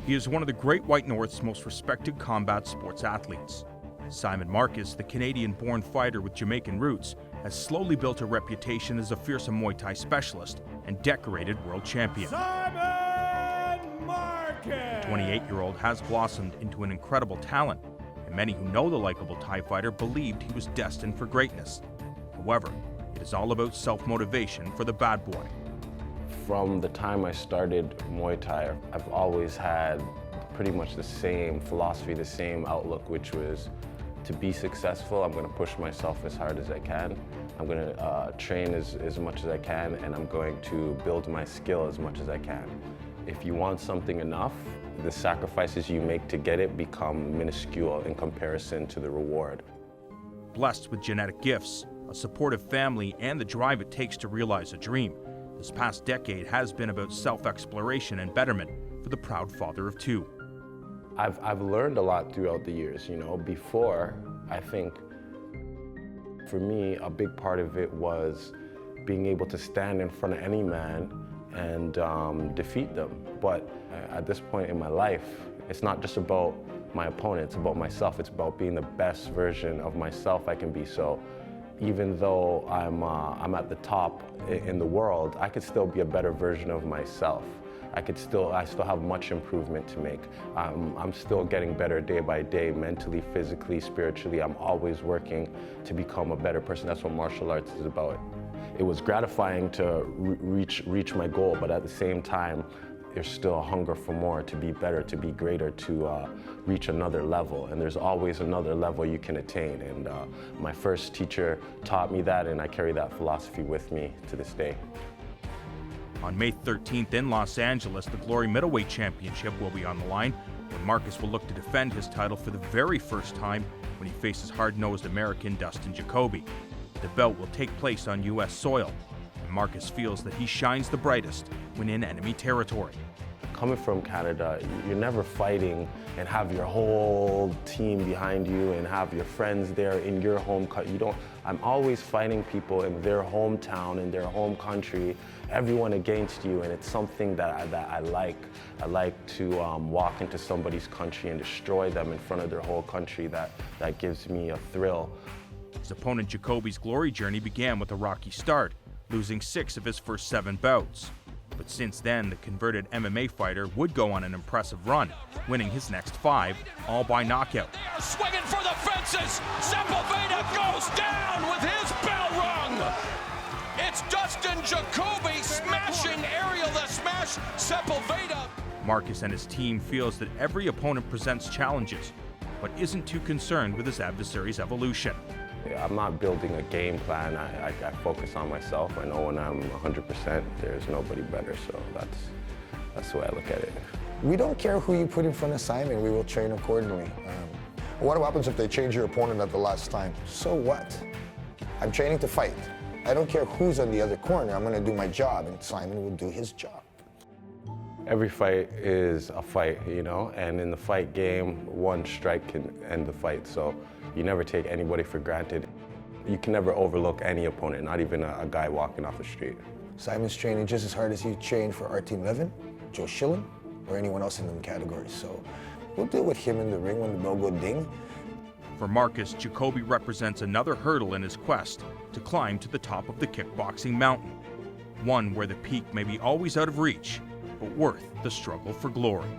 He is one of the Great White North's most respected combat sports athletes. Simon Marcus, the Canadian-born fighter with Jamaican roots, has slowly built a reputation as a fearsome Muay Thai specialist and decorated world champion. Simon Marcus! The 28-year-old has blossomed into an incredible talent, and many who know the likable Thai fighter believed he was destined for greatness. However, it is all about self-motivation for the bad boy. From the time I started Muay Thai, I've always had pretty much the same philosophy, the same outlook, which was to be successful, I'm going to push myself as hard as I can. I'm going to train as much as I can, and I'm going to build my skill as much as I can. If you want something enough, the sacrifices you make to get it become minuscule in comparison to the reward. Blessed with genetic gifts, a supportive family, and the drive it takes to realize a dream, this past decade has been about self-exploration and betterment for the proud father of two. I've learned a lot throughout the years, you know. Before, I think, for me, a big part of it was being able to stand in front of any man and defeat them. But at this point in my life, it's not just about my opponent, it's about myself. It's about being the best version of myself I can be. So even though I'm at the top in the world, I could still be a better version of myself. I still have much improvement to make. I'm still getting better day by day, mentally, physically, spiritually. I'm always working to become a better person. That's what martial arts is about. It was gratifying to reach my goal, but at the same time, there's still a hunger for more, to be better, to be greater, to reach another level. And there's always another level you can attain. And my first teacher taught me that, and I carry that philosophy with me to this day. On May 13th in Los Angeles, the Glory Middleweight Championship will be on the line, when Marcus will look to defend his title for the very first time when he faces hard-nosed American Dustin Jacoby. The bout will take place on U.S. soil, and Marcus feels that he shines the brightest when in enemy territory. Coming from Canada, you're never fighting and have your whole team behind you and have your friends there in your home country. I'm always fighting people in their hometown, in their home country, everyone against you, and it's something that I like. I like to walk into somebody's country and destroy them in front of their whole country. That gives me a thrill. His opponent Jacoby's glory journey began with a rocky start, losing 6 of his first 7 bouts. But since then, the converted MMA fighter would go on an impressive run, winning his next 5, all by knockout. They are swinging for the fences. Sepulveda goes down with his bell rung. It's Dustin Jacoby smashing Ariel the Smash Sepulveda. Marcus and his team feels that every opponent presents challenges, but isn't too concerned with his adversary's evolution. I'm not building a game plan. I focus on myself. I know when I'm 100%, there's nobody better. So that's the way I look at it. We don't care who you put in front of Simon. We will train accordingly. What happens if they change your opponent at the last time? So what? I'm training to fight. I don't care who's on the other corner. I'm going to do my job, and Simon will do his job. Every fight is a fight, you know, and in the fight game, one strike can end the fight. So you never take anybody for granted. You can never overlook any opponent, not even a guy walking off the street. Simon's training just as hard as he trained for Artem Levin, Joe Schilling, or anyone else in them categories. So we'll deal with him in the ring when the bell goes ding. For Marcus, Jacoby represents another hurdle in his quest to climb to the top of the kickboxing mountain. One where the peak may be always out of reach, but worth the struggle for glory.